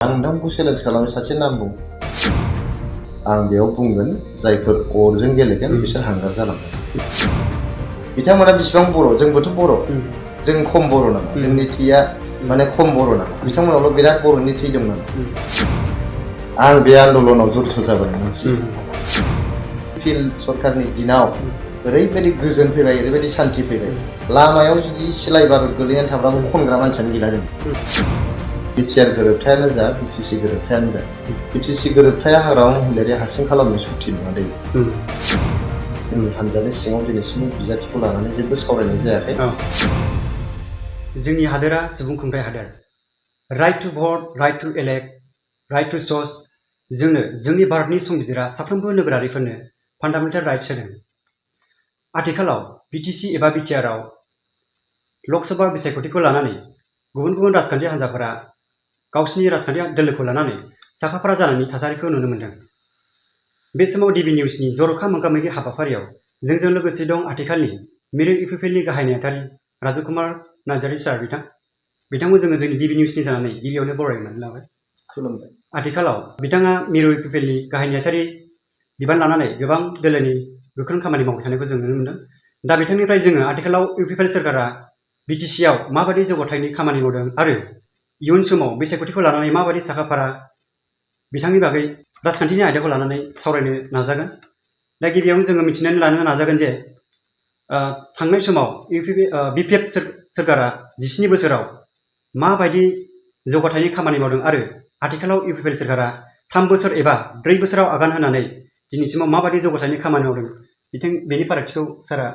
आं नोंथांखौ चेलेन्ज खालामो सासे नाम बुं आं बेयाव बुंगोन जायफोर अरजों गेलेगोन बिसोर हांगार जालांगोन बिथांमोना बिसिबां बर' जोंबोथ' बर' जों खम बर' नामा जोंनि थैया माने खम बर' नामा बिथांमोनावल' बिराद बर'नि थै दं नामा आं बे आन्दलनाव जड़ित जाबाय मोनसे फिल्ड सरकारनि दिनाव ओरैबायदि गोजोन फैबाय ओरैबायदि सान्थि फैबाय लामायाव जुदि सिलाइ बारुद गोलैनानै थाब्लाबो खनग्रा मानसियानो गैला जों बिटिआर गोरोबथायानो जा बिटिसि गोरोबथायानो जा बिटिसि गोरोबथाया हाग्रामा महिलारि हारसिं खालामनो सुक्ति नङा दै जोंनि हानजानि सिङाव दिनैसिम बिजाथिखौ लानानै जेबो सावरायनाय जायाखै जोंनि हादोरा सुबुं खुंथाय हादोर right to vote right to elect right to choose जोंनो जोंनि भारतनि संबिजिरा साफ्रोमबो नोगोरारिफोरनो फान्डामेन्टेल राइट्स होदों आथिखालाव बिटिसि एबा बिटिआरआव लकसभा बिसायख'थिखौ लानानै गुबुन गुबुन राजखान्थि हान्जाफोरा गावसिनि राजखान्थि दोलोखौ लानानै साखाफारा जानायनि थासारिखौ नुनो मोन्दों बे समाव डिबि निउसनि जर'खा मोगा-मोगि हाबाफारियाव जोंजों लोगोसे दं आथिखालनि मिरु इउपिपिएलनि गाहाय नेहाथारि राजु कुमार नार्जारि सार बिथांखौ जोङो जोंनि डिबि निउसनि जानानै गिबियावनो बरायनानै लाबाय खुलुमबाय आथिखालाव बिथाङा मिरु इउपिपिएलनि गाहाय नेहाथारि बिबान लानानै गोबां दोलोनि गोख्रों खामानि मावबाय थानायखौ जों नुनो मोन्दों दा बिथांनिफ्राय जोङो आथिखालाव इउपिपिएल सोरखारा बिटिसिआव माबायदि जौगाथायनि खामानि मावदों आरो इयुन समाव बिसायख'थिखौ लानानै माबायदि साखाफारा बिथांनि बागै राजखान्थिनि आयदाखौ लानानै सावरायनो नाजागोन दा गिबियावनो जोङो मिथिनानै लानो नाजागोन जे थांनाय समाव बिपिएफ सोरखारा 17 बोसोराव माबायदि जौगाथायनि खामानि मावदों आरो आथिखालाव इउपिपिएल सोरखारा 3 बोसोर एबा 4 बोसोराव आगान होनानै दिनैसिमाव माबायदि जौगाथायनि खामानि मावदों बेनि फारागथिखौ सारा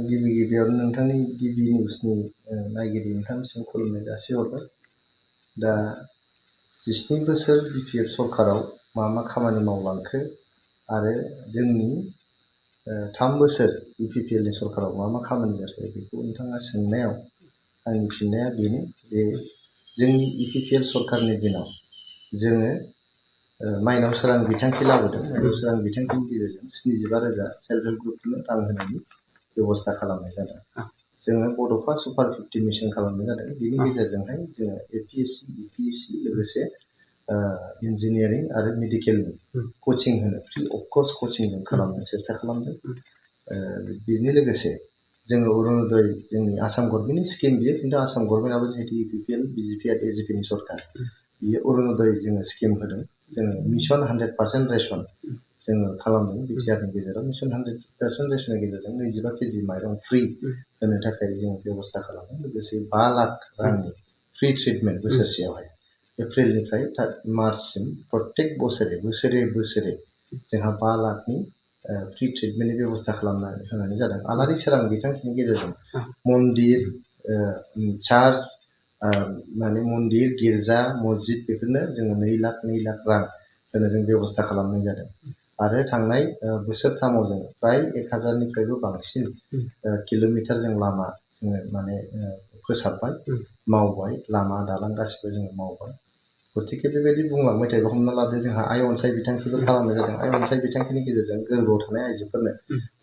गिबियावनो नोंथांनि डिबि निउसनि नायगिरि नोंथांनिसिम खुलुमनाय जासिहरबाय दा 17 बोसोर बिपिएफ सरकाराव मा खामानि मावलांखो आरो जोंनि 3 बोसोर इउपिपिएलनि सरकाराव मा खामानि जाखो बेखौ नोंथाङा सोंनायाव आंनि फिननाया बेनो जे जोंनि इउपिपिएल सरकारनि दिनाव जोङो माइनाव सोरां बिथांखि लाबोदों माइनाव सोरां बिथांखिनि गेजेरजों 75,000 सेल्फ हेल्प ग्रुपनो रां होनायनि बेबस्था खालामनाय जादों जोङो बड'फा सुपार 50 मिशन खालामनाय जादों बेनि गेजेरजोंहाय जोङो एपिएससि इउपिएससि लोगोसे इन्जिनियारिं आरो मेडिकेलनि कचिं होनो फ्रि अफ कस्ट कचिं जों खालामनो सेस्था खालामदों बेनि लोगोसे जोङो अरुणोदय जोंनि आसाम गभर्नमेन्टनि स्किम बियो खिन्थु आसाम गभर्नमेन्टआबो जिहेतु इउपिपिएल बिजेपि आरो एजिपिनि सरकार बियो अरुणोदय जोङो स्किम होदों जोङो मिशन 100% रेशन जोङो खालामदों बिटिआरनि गेजेराव मिशन 100% रेशननि गेजेरजों 25 केजि माइरं फ्रि होनो थाखाय जों बेबस्था खालामदों लोगोसे 5 लाख रांनि फ्रि ट्रिटमेन्ट बोसोरसेयावहाय एप्रिलनिफ्राय मार्चसिम प्रत्येक बोसोरे जोंहा 5 लाखनि फ्रि ट्रिटमेन्टनि बेबस्था खालामनानै होनाय जादों आलारि सोरां बिथांखिनि गेजेरजों मन्दिर चार्च माने मन्दिर गिर्जा मस्जिद बेफोरनो जोङो 2 लाख रां होनो जों बेबस्था खालामनाय जादों आरो थांनाय बोसोरथामाव जोङो फ्राय 1000निफ्रायबो बांसिन किल'मिटार जों लामा जोङो माने फोसाबबाय मावबाय लामा दालां गासिबो जोङो मावबाय गतिके बेबायदि बुंलांबाय थायोबा हमना लादो जोंहा आइ अनसाय बिथांखिबो खालामनाय जादों आइ अनसाय बिथांखिनि गेजेरजों गोरबोआव थानाय आइजोफोरनो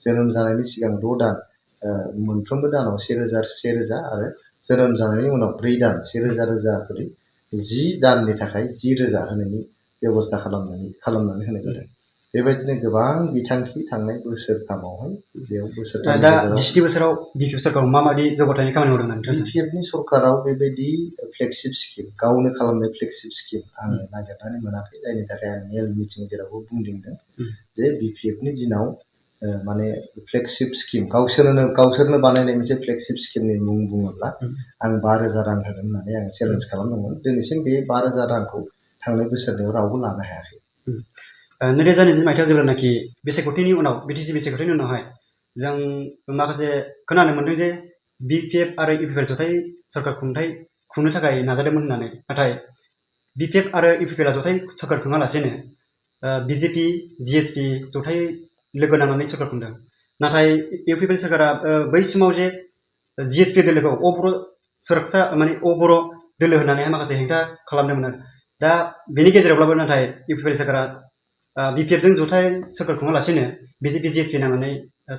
जोनोम जानायनि सिगां 6 दान मोनफ्रोमबो दानाव 1,000 आरो जोनोम जानायनि उनाव 4 दान 1,000 करि 10 दाननि थाखाय 10,000 होनायनि बेबस्था खालामनानै होनाय जादों बेबायदिनो गोबां बिथांखि थांनाय बोसोरथामावहाय बेयाव बोसोरथाम दा 17 बोसोराव बिपिएफ सरकाराव माबायदि जौगाथायनि खामानि मावदों नोंथाङा बिपिएफनि सरकाराव बेबायदि फ्लेगशिप स्किम गावनो खालामनाय फ्लेगशिप स्किम आङो नागिरनानै मोनाखै जायनि थाखाय आं मेल मिटिं जेरावबो बुंदों जे बिपिएफनि दिनाव माने फ्लेगशिप स्किम गावसोरनो बानायनाय मोनसे फ्लेगशिप स्किमनि मुं बुङोब्ला आं 5,000 रां होगोन होननानै आं चेलेन्ज खालामदोंमोन दिनैसिम बे 5,000 रांखौ थांनाय बोसोरनियाव रावबो लानो हायाखै 2020 मायथाइयाव जेब्लानाखि बिसायख'थिनि उनाव बिटिसि बिसायख'थिनि उनावहाय जों माखासे खोनानो मोन्दों जे बिपिएफ आरो इउपिपिएल जथाय सरकार खुंनो थाखाय नाजादोंमोन होननानै नाथाय बिपिएफ आरो इउपिपिएलआ जथाय सरकार खुङालासेनो बिजेपि जिएसपि जथाय लोगो नांनानै सरकार खुंदों नाथाय इउपिपिएल सरकारा बै समाव जे जिएसपि दोलोखौ अबर' दोलो होननानैहाय माखासे हेंथा खालामदोंमोन दा बेनि गेजेरावब्लाबो नाथाय इउपिपिएल सरकारा बिपिएफजों जथाय सरकार खुङालासेनो बिजेपि जिएसपि नांनानै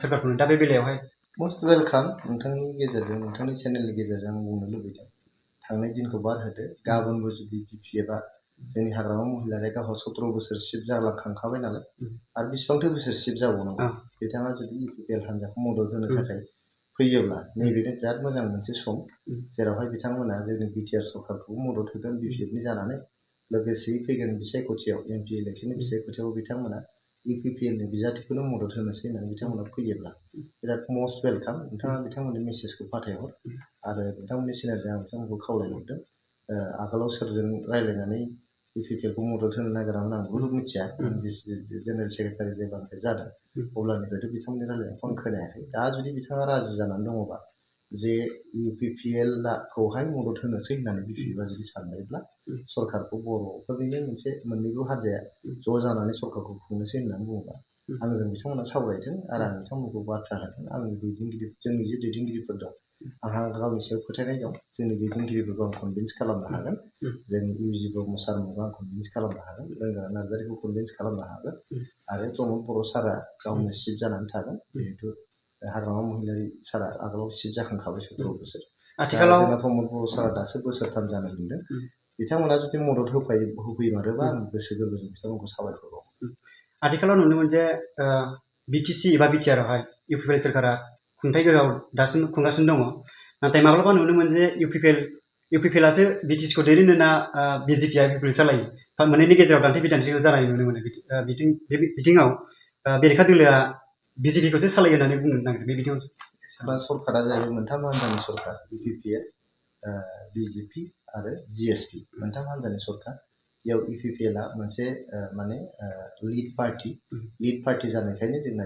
सरकार खुङो दा बे बेलायावहाय मस्ट वेलकाम नोंथांनि गेजेरजों नोंथांनि चेनेलनि गेजेरजों आं बुंनो लुबैदों थांनाय दिनखौ बारहोदो गाबोनबो जुदि बिपिएफआ जोंनि हाग्रामा महिलारिया गावहा 17 बोसोर सिफ जालांखांखाबाय नालाय आरो बेसेबांथो बोसोर सिफ जाबावनांगौ बिथाङा जुदि इउपिपिएल हान्जाखौ मदद होनो थाखाय फैयोब्ला नैबेनो बिराद मोजां मोनसे सम जेरावहाय बिथांमोना जोंनि बिटिआर सरकारखौबो मदद होगोन बिपिएफनि जानानै लोगोसेयै फैगोन बिसायख'थियाव एमपि इलेक्सननि बिसायख'थियाव बिथांमोना इउपिपिएलनि बिजाथिखौनो मदद होनोसै होननानै बिथांमोना फैयोब्ला बिराद मस्ट वेलकाम नोंथाङा बिथांमोननि मेसेजखौ फाथायहर आरो बिथांमोननि चेनेलजों आं बिथांमोनखौ खावलायहरदों आगोलाव सोरजों रायज्लायनानै इउपिपिएलखौ मदद होनो नागिरामोन आं बेखौथ' मिथिया आं जेनेरेल सेक्रेटारि जेब्लानिफ्राय जादों अब्लानिफ्रायथ' बिथांमोननि रायज्लायनायखौ आं खोनायाखै दा जुदि बिथाङा राजि जानानै दङबा जे इउपिपिएलखौहाय मदद होनोसै होननानै बिपिएफआ जुदि सानबायब्ला सरकारखौ बर'फोरनिनो मोनसे मोननैबो हान्जाया ज' जानानै सरकारखौ खुंनोसै होननानै बुङोबा आंजों बिथांमोना सावरायदों आरो आं बिथांमोनखौ बाथ्रा होदों आंनि दैदेनगिरि जोंनि जे दैदेनगिरिफोर दं आंहा गावनि सायाव फोथायनाय दं जोंनि दैदेनगिरिफोरखौ आं कनभिन्स खालामनो हागोन जोंनि इउजि ब्रह्म सारमोनखौ आं कनभिन्स खालामनो हागोन रोंगोरा नार्जारिखौ कनभिन्स खालामनो हागोन आरो प्रमद बर' सारा गावनो सिफ जानानै थागोन जिहेथु हाग्रामा महिलारि सारा आगोलाव सिफ जाखांखाबाय 17 बोसोर आथिखालाव जोंना प्रमद बर' सारा दासो बोसोरथाम जानो मोनदों बिथांमोना जुदि मदद होफैमारोबा आं गोसो गोरबोजों बिथांमोनखौ साबायखर बावो आथिखालाव नुनो मोन जे बिटिसि एबा बिटिआरआवहाय इउपिपिएल सोरखारा खुंथाइ गोहोआव दासिम खुंगासिनो दङ नाथाय माब्लाबा नुनो मोन जे इउपिपिएलआसो बिटिसिखौ दैदेनो ना बिजेपिआ इउपिपिएल सालायो मोननैनि गेजेराव दान्थे बिदान्थेखौ जानाय नुनो मोनो बे बिथिङाव बेरेखा दोलोआ बिजेपिखौसो सालायो होननानै बुंनो नागिरो बे बिथिङाव सरकारा जाहैबाय मोनथाम हान्जानि सरकार इउपिपिएल बिजेपि आरो जिएसपि मोनथाम हान्जानि सरकार बेयाव इउपिपिएलआ मोनसे माने लिड पार्टि जानायखायनो जोंना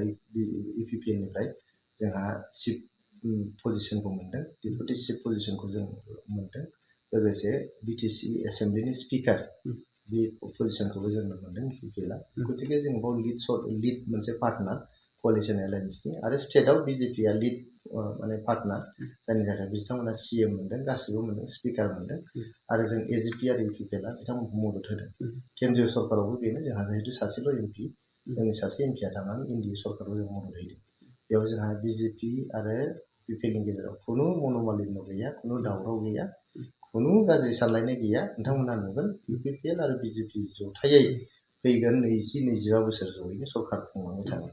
इउपिपिएलनिफ्राय जोंहा चिफ पजिशनखौ मोनदों डेपुटि चिफ पजिशनखौ जों मोनदों लोगोसे बिटिसि एसेम्ब्लिनि स्पिकार बे पजिशनखौबो जों मोनदों इउपिपिएलआ गतिके जों बाव लिड मोनसे पार्टनार क'लिशन एलायन्सनि आरो स्टेटआव बिजेपिआ लिड माने पार्टनार जायनि थाखाय बिथांमोना सिएम मोनदों गासिबो मोनदों स्पिकार मोनदों आरो जों एजिपि आरो इउपिपिएलआ बिथांमोनखौ मदद होदों केन्द्रीय सरकारावबो बेनो जोंहा जिहेतु सासेल' एमपि जोंनि सासे एमपिआ थांनानै एनडिए सरकाराव जों मदद होदों बेयाव जोंहा बिजेपि आरो इउपिपिएलनि गेजेराव खुनु मन'मालिन्य गैया खुनु दावराव गैया खुनु गाज्रि सानलायनाय गैया नोंथांमोना नुगोन इउपिपिएल आरो बिजेपि जथायै फैगोन 20-25 बोसोर जयैनो सरकार खुंलांबाय थागोन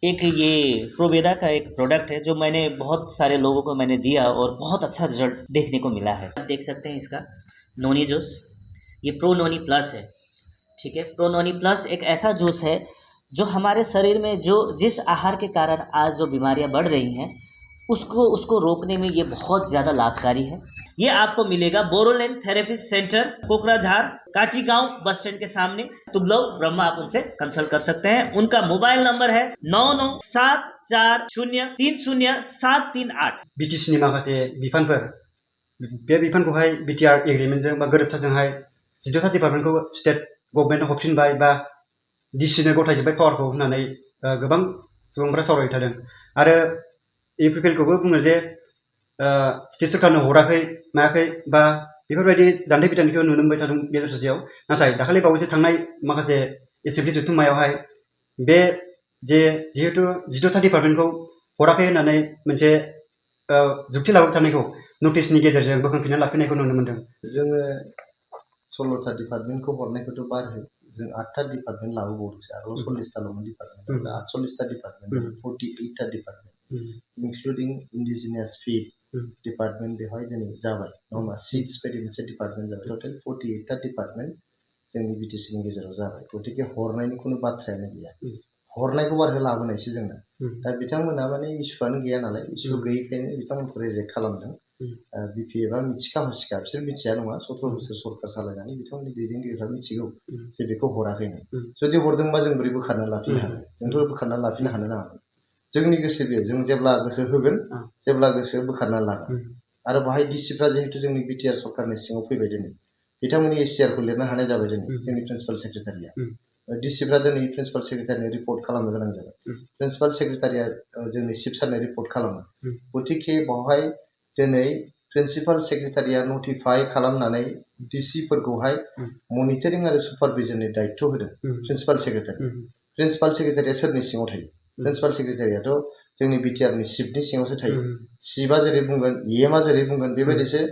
एक ये प्रोवेदा का एक प्रोडक्ट है जो मैंने बहुत सारे लोगों को मैंने दिया और बहुत अच्छा रिजल्ट देखने को मिला है आप देख सकते हैं इसका नोनी जूस ये प्रो नोनी प्लस है ठीक है प्रो नोनी प्लस एक ऐसा जूस है जो हमारे शरीर में जो जिस आहार के कारण आज जो बीमारियां बढ़ रही हैं उसको रोकने में ये बहुत ज़्यादा लाभकारी है ये आपको मिलेगा बोरोलैंड थेरेपी सेंटर कोकराझार काची गांव बस स्टैंड के सामने तुगलऊ ब्रह्मा आप उनसे कंसल्ट कर सकते हैं उनका मोबाइल नंबर है 9974030738 बिटिसिनि माखासे बिफानफोर बे बिफानखौहाय बिटिआर एग्रिमेन्टजों बा गोरोबथाजोंहाय 14था डिपार्टमेन्टखौ स्टेट गभर्नमेन्टआव हरफिनबाय बा डिसिनो गथायजोब्बाय पावारखौ होननानै गोबां सुबुंफ्रा सावरायबाय थादों आरो इउपिपिएलखौबो बुङो जे स्टेट सरकारनो हराखै मायाखै बा बेफोरबायदि दान्थे बिदान्थेखौ नुनो मोनबाय थादों गेजेर ससेयाव नाथाय दाखालि बावैसो थांनाय माखासे एसेम्ब्लि जथुम्मायावहाय बे जे जिहेतु 14था डिपार्टमेन्टखौ हराखै होननानै मोनसे जुक्ति लाबोबाय थानायखौ नटिसनि गेजेरजों बोखांफिनना लाफिननायखौ नुनो मोनदों जोङो 16था डिपार्टमेन्टखौ हरनायखौथ' बाद हो जों 8था डिपार्टमेन्ट लाबोबावदोंसो आगोलाव 40थाल'मोन डिपार्टमेन्ट दा 48था डिपार्टमेन्ट 48था department including indigenous faith department बेवहाय दिनै जाबाय नङा होमबा सिट्स बायदि मोनसे डिपार्टमेन्ट जाबाय टटेल 48था डिपार्टमेन्ट जोंनि बिटिसिनि गेजेराव जाबाय गतिके हरनायनि खुनु बाथ्रायानो गैया हरनायखौ बारहो लाबोनायसो जोंना दा बिथांमोना माने इसुआनो गैया नालाय इसु गैयैखायनो बिथांमोनखौ रिजेक्ट खालामदों बिपिएफआ मिथिखा हसिखा बिसोर मिथिया नङा 17 बोसोर सरकार सालायनानै बिथांमोननि दैदेनगिरिफ्रा मिथिगौ जे बेखौ हराखैनो जुदि हरदोंबा जों बोरै बोखारना लाफिननो हागोन जोंथ' बोखारना लाफिननो हानो नाङामोन जोंनि गोसो बेयो जों जेब्ला गोसो होगोन जेब्ला गोसो बोखारना लागोन आरो बाहाय डिसिफ्रा जिहेतु जोंनि बिटिआर सरकारनि सिङाव फैबाय दिनै बिथांमोननि एसिआरखौ लिरनो हानाय जाबाय दिनै जोंनि प्रिन्सिपाल सेक्रेटारिया डिसिफ्रा दिनै प्रिन्सिपाल सेक्रेटारिनो रिपर्ट खालामनो गोनां जाबाय प्रिन्सिपाल सेक्रेटारिया जोंनि चिफ सारनो रिपर्ट खालामो गतिके बावहाय दिनै प्रिन्सिपाल सेक्रेटारिया नटिफाइ खालामनानै डिसिफोरखौहाय मनिटरिं आरो सुपारभिजननि दायित्व होदों प्रिन्सिपाल सेक्रेटारिया सोरनि सिङाव थायो प्रिन्सिपाल सेक्रेटारियाथ' जोंनि बिटिआरनि चिफनि सिङावसो थायो चिफआ जेरै बुंगोन इएमआ जेरै बुंगोन बेबायदिसो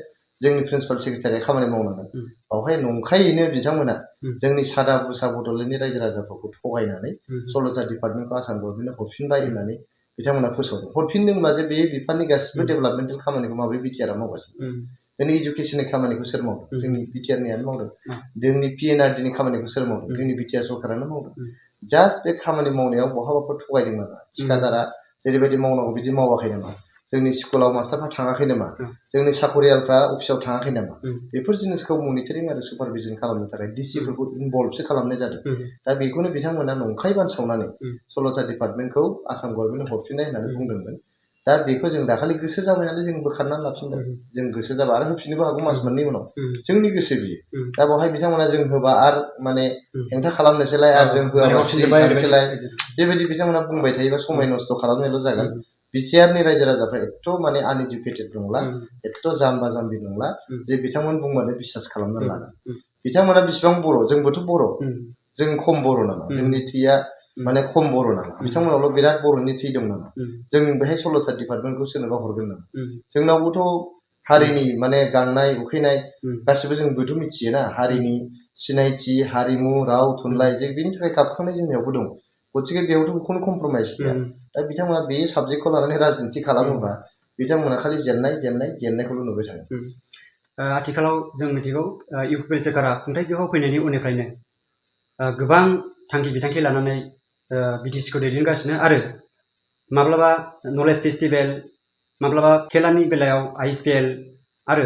जोंनि प्रिन्सिपाल सेक्रेटारिया खामानि मावनांगोन बावहाय नंखायैनो बिथांमोना जोंनि सादा बुसा बड'लेण्डनि रायजो राजाफोरखौ थगायनानै 16था डिपार्टमेन्टखौ आसाम गभर्नमेन्टनो हरफिनबाय होननानै बिथांमोना फोसावदों हरफिनदोंब्ला जे बे बिफाननि गासिबो डेभेलपमेन्टेल खामानिखौ माबोरै बिटिआरआ मावगासिनो जोंनि इडुकेसननि खामानिखौ सोर मावदों जोंनि बिटिआरनियानो मावदों जोंनि पिएनआरडिनि खामानिखौ सोर मावदों जोंनि बिटिआर सरकारानो मावदों जास्ट बे खामानि मावनायाव बहाबाफोर थगायदों नामा थिकादारा जेरैबायदि मावनांगौ बिदि मावाखै नामा जोंनि स्कुलाव मास्टारफ्रा थाङाखै नामा जोंनि साखरियालफ्रा अफिसाव थाङाखै नामा बेफोर जिनिसखौ मनिटरिं आरो सुपारभिजन खालामनो थाखाय डिसिफोरखौ इनभल्भसो खालामनाय जादों दा बेखौनो बिथांमोना नंखाय बानसावनानै 16था डिपार्टमेन्टखौ आसाम गभर्नमेन्टनो हरफिननाय होननानै बुंदोंमोन दा बेखौ जों दाखालि गोसो जाबायनानै जों बोखारनानै लाफिनबाय जों गोसो जाबा आरो होफिननोबो हागौ मास मोननै उनाव जोंनि गोसो बियो दा बेवहाय बिथांमोना जों होबा आरो माने हेंथा खालामनोसैलाय आरो जों होआबा थांसैलाय बेबायदि बिथांमोना बुंबाय थायोबा समाय नस्थ' खालामनायल' जागोन बिटिआरनि रायजो राजाफ्रा एथ' माने आनइडुकेटेड नंला एथ' जाम्बा जाम्बि नंला जे बिथांमोन बुंबानो बिसास खालामनानै लागोन बिथांमोना बिसिबां बर' जोंबोथ' बर' जों खम बर' नामा जोंनि थैया माने खम बर' नामा बिथांमोनावल' बिराद बर'नि थै दं नामा जों बेहाय 16था डिपार्टमेन्टखौ सोरनोबा हरगोन नामा जोंनावबोथ' हारिनि माने गांनाय उखैनाय गासिबो जों बयबो मिथियोना हारिनि सिनायथि हारिमु राव थुनलाइ जों बेनि थाखाय गाबखांनाय जोंनियावबो दं गथिखे बेयावथ' बेखौनो कमप्रमाइस गैया दा बिथांमोना बे साबजेक्टखौ लानानै राजनिति खालामोबा बिथांमोना खालि जेननायखौल' नुबाय थागोन आथिखालाव जों मिथिगौ इउपिपिएल सोरखारा खुंथाय गोहोआव फैनायनि उननिफ्रायनो गोबां थांखि बिथांखि लानानै बिटिसिखौ दैदेनगासिनो आरो माब्लाबा नलेज फेस्टिभेल माब्लाबा खेलानि बेलायाव आइएसपिएल आरो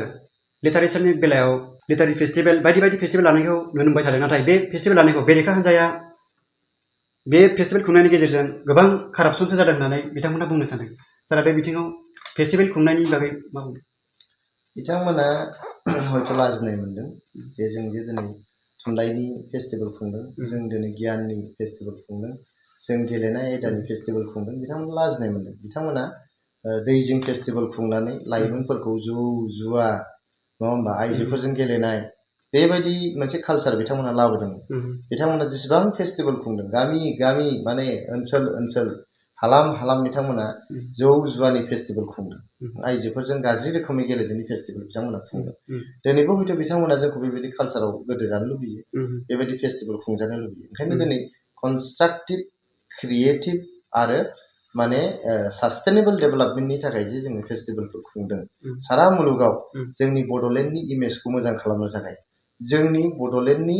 लिटारेचारनि बेलायाव लिटारेरि फेस्टिभेल बायदि बायदि फेस्टिभेल लानायखौ नुनो मोनबाय थादों नाथाय बे फेस्टिभेल लानायखौ बेरेखा हान्जाया बे फेस्टिभेल खुंनायनि गेजेरजों गोबां कारापसनसो जादों होननानै बिथांमोना बुंनो सानदों सारा बे बिथिङाव फेस्टिभेल खुंनायनि बागै मा बुङो बिथांमोना हयथ' लाजिनाय मोनदों जे जों जे दिनै थुनलाइनि फेस्टिभेल खुंदों जों दिनै गियाननि फेस्टिभेल खुंदों जों गेलेनाय आयदानि फेस्टिभेल खुंदों बिथांमोना लाजिनाय मोनदों बिथांमोना दैजिं फेस्टिभेल खुंनानै लाइमोनफोरखौ जौ जुवा नङा होमबा आइजोफोरजों गेलेनाय बेबायदि मोनसे कालसार बिथांमोना लाबोदों बिथांमोना जेसेबां फेस्टिभेल खुंदों गामि गामि माने ओनसोल ओनसोल हालाम हालाम बिथांमोना जौ जुवानि फेस्टिभेल खुंदों आइजोफोरजों गाज्रि रोखोमै गेलेनायनि फेस्टिभेल बिथांमोना खुंदों दिनैबो हयथ' बिथांमोना जोंखौ बेबायदि कालसाराव गोदो जानो लुबैयो बेबायदि फेस्टिभेल खुंजानो लुबैयो ओंखायनो दिनै कनस्ट्राक्टिभ क्रिएटिभ आरो माने सास्टेनेबल डेभेलपमेन्टनि थाखाय जे जोङो फेस्टिभेलफोर खुंदों सारा मुलुगाव जोंनि बड'लेण्डनि इमेजखौ मोजां खालामनो थाखाय जोंनि बड'लेण्डनि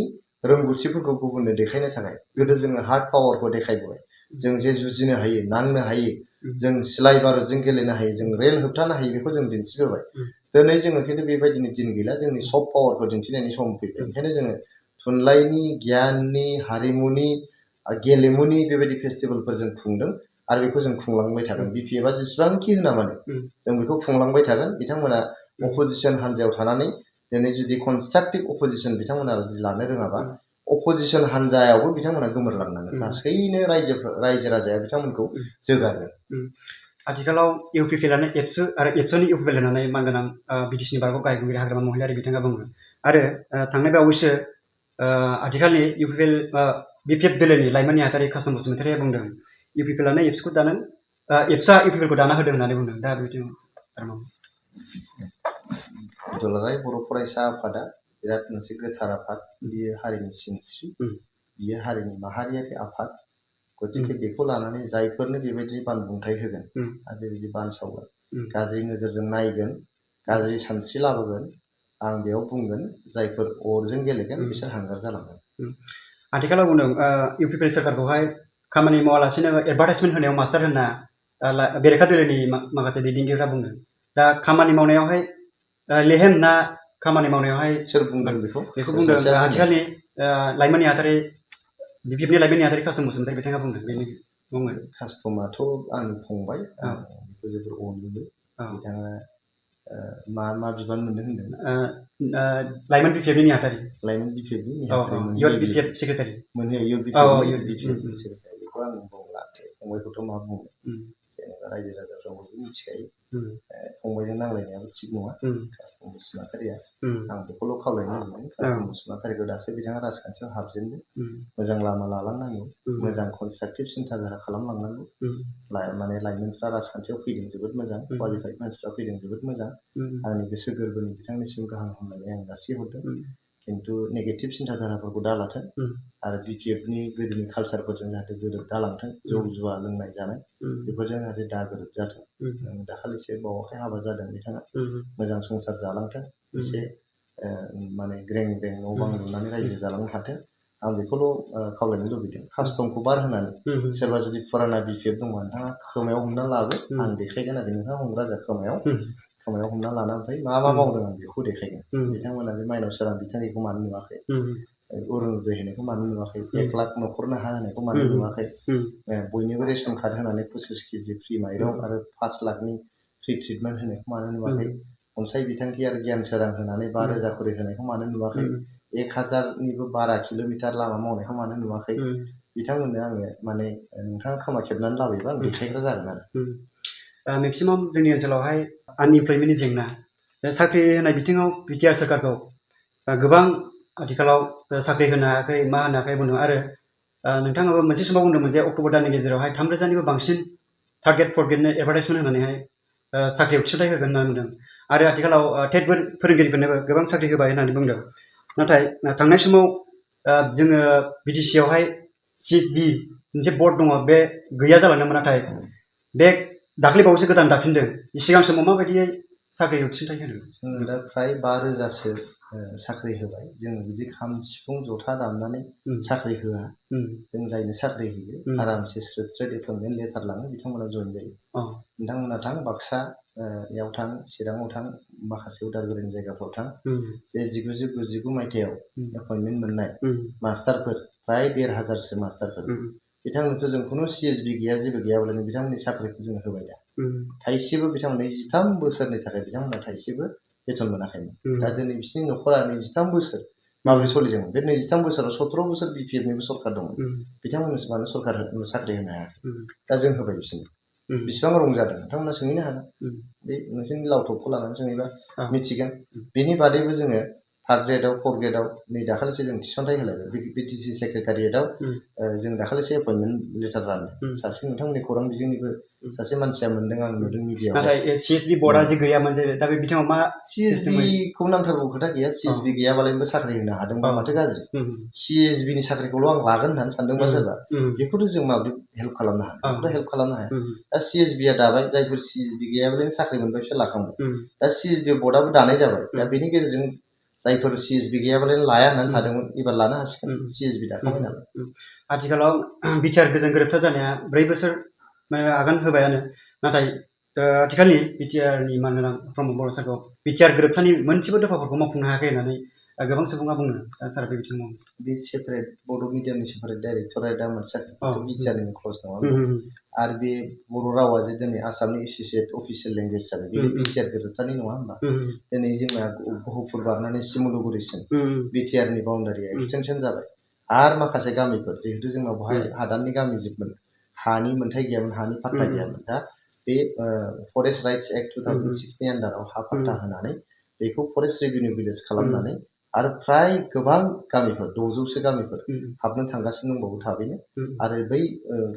रोंगौथिफोरखौ गुबुननो देखायनो थाखाय गोदो जोङो हार्ड पावारखौ देखायबोबाय जों जे जुजिनो हायो नांनो हायो जों सिलाइ बारुदजों गेलेनो हायो जों रेल होबथानो हायो बेखौ जों दिन्थिबोबाय दिनै जोङो खिन्थु बेबायदिनो दिन गैला जोंनि सफ्ट पावारखौ दिन्थिनायनि सम फैबाय ओंखायनो जोङो थुनलाइनि गियाननि हारिमुनि गेलेमुनि बेबायदि फेस्टिभेलफोर जों खुंदों आरो बेखौ जों खुंलांबाय थागोन बिपिएफआ जेसेबांखि होना मानो जों बेखौ खुंलांबाय थागोन बिथांमोना अपोजिसन हान्जायाव थानानै दिनै जुदि कनस्ट्राक्टिभ अपोजिसन बिथांमोना जुदि लानो रोङाबा अपोजिसन हान्जायावबो बिथांमोना गोमोरलांनांगोन लासैनो रायजो राजाया बिथांमोनखौ जोगारगोन आथिखालाव इउपिपिएलआनो एबसु आरो एबसुनि इउपिपिएल होननानै मानगोनां बिटिसिनि बारगाव गाहाय हाग्रामा महिलारि बिथाङा बुङो आरो थांनाय बावैसो आथिखालनि इउपिपिएल बिपिएफ दोलोनि लाइमोन नेहाथारि कासम बसुमतारिया बुंदों इउपिपिएलआनो एबसुखौ दानो एबसुआ इउपिपिएलखौ दाना होदों होननानै बुंदों दा बे बिथिङाव दुलाराय बर' फरायसा आफादा बिराद मोनसे गोथार आफाद बियो हारिनि सिनस्रि बियो हारिनि माहारियारि आफाद गतिके बेखौ लानानै जायफोरनो बेबायदि बानबुंथाय होगोन आरो बेबायदि बानसावगोन गाज्रि नोजोरजों नायगोन गाज्रि सानस्रि लाबोगोन आं बेयाव बुंगोन जायफोर अरजों गेलेगोन बिसोर हांगार जालांगोन आथिखालाव बुंदों इउपिपिएल सोरखारखौहाय खामानि मावालासिनो एडभार्टाइजमेन्ट होनायाव मास्टार होनना बेरेखा दोलोनि माखासे दैदेनगिरिफ्रा बुंदों दा खामानि मावनायावहाय लेहेम ना खामानि मावनायावहाय सोर बुंदों बेखौ बुंदों आथिखालनि लाइमोन नेहाथारि बिपिएफनि लाइमोन नेहाथारि कासम बसुमतारि बिथाङा बुंदों बेनि बुङो कासटमाथ' आंनि फंबाय आं बेखौ जोबोर अनोबो बिथाङा मा बिबान मोनदों होनदों लाइमोन बिपिएफनि नेहाथारि लाइमोन बिपिएफनि इयुथ बिपिएफ सेक्रेटारि मोनहैयो इयुथ बिपिएफनि सेक्रेटारि बेखौ आं बुंला फंबायखौथ' मा बुंनो जेनेबा रायजो राजाफ्रा बयबो मिथिखायो फंबायजों नांलायनायाबो थिग नङा कासम बसुमतारिया आं बेखौल' खावलायनो लुबैदों कासम बसुमतारिखौ दासो बिथाङा राजखान्थियाव हाबजेनदों मोजां लामा लालांनांगौ मोजां कनस्ट्राक्टिभ सिन्ताधारा खालामलांनांगौ माने लाइमोनफ्रा राजखान्थियाव फैदों जोबोद मोजां क्वालिफाइड मानसिफ्रा फैदों जोबोद मोजां आंनि गोसो गोरबोनि बिथांनिसिम गाहाम हामलायनाय आं जासिहरदों खिन्थु नेगेटिभ सिन्ताधाराफोरखौ दालाथों आरो BPFनि गोदोनि कालसारफोरजों जाहाथे गोरोब दालांथों जौ जुवा लोंनाय जानाय बेफोरजों जाहाथे दा गोरोब जाथों दाखालिसो बावाखै हाबा जादों बिथाङा मोजां संसार जालांथों एसे माने ग्रें ग्रें न' बां लुनानै रायजो जालांनो हाथों आं बेखौल' खावलायनो लुबैदों कास्टमखौ बार होनानै सोरबा जुदि फुराना BPF दंबा नोंथाङा खोमायाव हमना लाबो आं देखायगोन आरो नोंथाङा हमग्रा जा खोमायाव हमना लाना ओमफ्राय मा मावदों आं बेखौ देखायगोन बिथांमोना बे माइनाव सोरां बिथांनिखौ मानो नुवाखै अरुण'दय होनायखौ मानो नुवाखै 1 लाख न'खरनो हा होनायखौ मानो नुवाखै बयनिबो रेशन कार्ड होनानै 25 केजि फ्रि माइरं आरो 5 लाखनि फ्रि ट्रिटमेन्ट होनायखौ मानो नुवाखै अनसाय बिथांखि आरो गियान सोरां होनानै 5,000 खरि होनायखौ मानो नुवाखै 1,000निबो बारा किल'मिटार लामा मावनायखौ मानो नुवाखै बिथांमोननो आङो माने नोंथाङा खोमा खेबनानै लाबोयोबा आं देखायग्रा जागोन आरो मेक्सिमाम जोंनि ओनसोलावहाय आनइमप्लयमेन्टनि जेंना साख्रि होनाय बिथिङाव बिटिआर सोरखारखौ गोबां आथिखालाव साख्रि होनो हायाखै मा होनो हायाखै बुंदों आरो नोंथाङाबो मोनसे समाव बुंदोंमोन जे अक्ट'बर दाननि गेजेरावहाय 3,000निबो बांसिन टार्गेट फरगेटनो एडभार्टाइजमेन्ट होनानैहाय साख्रियाव थिसनथाइ होगोन होनना बुंदों आरो आथिखालाव टेट फोरोंगिरिफोरनोबो गोबां साख्रि होबाय होननानै बुंदों नाथाय थांनाय समाव जोङो बिटिसिआवहाय CSD मोनसे बर्ड दङ बे गैया जालांदोंमोन नाथाय बे दाख्लै बावैसो गोदान दाफिनदों सिगां समाव माबायदियै साख्रियाव थिसनथाइ होदों जोङो दा फ्राय 5,000सो साख्रि होबाय जोङो बिदि खाम सिफुं जथा दामनानै साख्रि होआ जों जायनो साख्रि होयो आरामसे स्रोद स्रोद एपइन्टमेन्ट लेटार लाङो बिथांमोना जइन जायो नोंथांमोना थां बाक्सायाव थां चिराङाव थां माखासे उदालगुरिनि जायगाफ्राव थां जे 1999 मायथाइयाव एपइन्टमेन्ट मोननाय मास्टारफोर फ्राय 1,500सो मास्टारफोर बिथांमोनथ' जों खुनु CSB गैया जेबो गैयाब्लानो बिथांमोननि साख्रिखौ जों होबाय दा थाइसेबो बिथांमोननो 23 बोसोरनि थाखाय बिथांमोना थाइसेबो बेथन मोनाखैमोन दा दिनै बिसोरनि न'खरा 23 बोसोर माबोरै सोलिदोंमोन बे 23 बोसोराव 17 बोसोर BPFनिबो सरकार दंमोन बिथांमोननोसो मानो सरकार साख्रि होनो हायाखै दा जों होबाय बिसोरनो बेसेबां रं जादों नोंथांमोना सोंहैनो हागोन बे नोंसोरनि लावथबखौ लानानै सोंहैबा मिथिगोन बेनि बादैबो जोङो 3rd ग्रेडआव 4th ग्रेडआव नै दाखालिसो जों थिसनथाइ होलायबाय BTC सेक्रेटारियेटआव जों दाखालिसो एपइन्टमेन्ट लेटार रानदों सासे नोंथांमोननि खौरां बिजोंनिबो सासे मानसिया मोनदों आं नुदों मिडियायाव नाथाय CSB बर्डआ जे गैयामोन दा बे बिथिङाव मा CSBखौ नांथारगौ खोथा गैया CSB गैयाबालायबो साख्रि होनो हादोंबा माथो गाज्रि CSBनि साख्रिखौल' आं लागोन होननानै सानदोंबा सोरबा बेखौथ' जों माबोरै हेल्प खालामनो हाया बेखौथ' हेल्प खालामनो हाया दा CSBया दाबाय जायफोर CSB गैयाबालायनो साख्रि मोनबाय बिसोर लाखांबाय दा CSB बर्डआबो दानाय जाबाय दा बेनि गेजेरजों जायफोर CSB गैयाबालायनो लाया होननानै थादोंमोन एबार लानो हासिगोन CSB दाखांबाय नालाय आथिखालाव बिटिआर गोजोन गोरोबथा जानाया 4 बोसोर आगान होबायानो नाथाय आथिखालनि बिटिआरनि मानगोनां प्रमद बर' सारखौ बिटिआर गोरोबथानि मोनसेबो दफाफोरखौ मावफुंनो हायाखै होननानै गोबां सुबुङा बुङो सार बे बिथिङाव बे सेपारेट बड' मिडियामनि सेपारेट डाइरेक्टरेटआ मोनसे बिटिआरनि क्लस नङा आरो बे बर' रावा जे दिनै आसामनि एस'सियेट अफिसियेल लेंगुवेज जाबाय बे बिटिआर गोरोबथानि नङा होमबा दिनै जोंना गहपुर बारनानै सिमुलुगुरिसिम बिटिआरनि बाउन्डारिया एक्सटेनसन जाबाय आरो माखासे गामिफोर जिहेतु जोंनाव बहाय हादाननि गामि जोबमोन हानि मोन्थाय गैयामोन हानि पाट्टा गैयामोन दा बे फरेस्ट राइट्स एक्ट 2006नि आन्डाराव हा पाट्टा होनानै बेखौ फरेस्ट रेभिनिउ भिलेज खालामनानै आरो फ्राय गोबां गामिफोर 600सो गामिफोर हाबनो थांगासिनो दंबावो थाबैनो आरो बै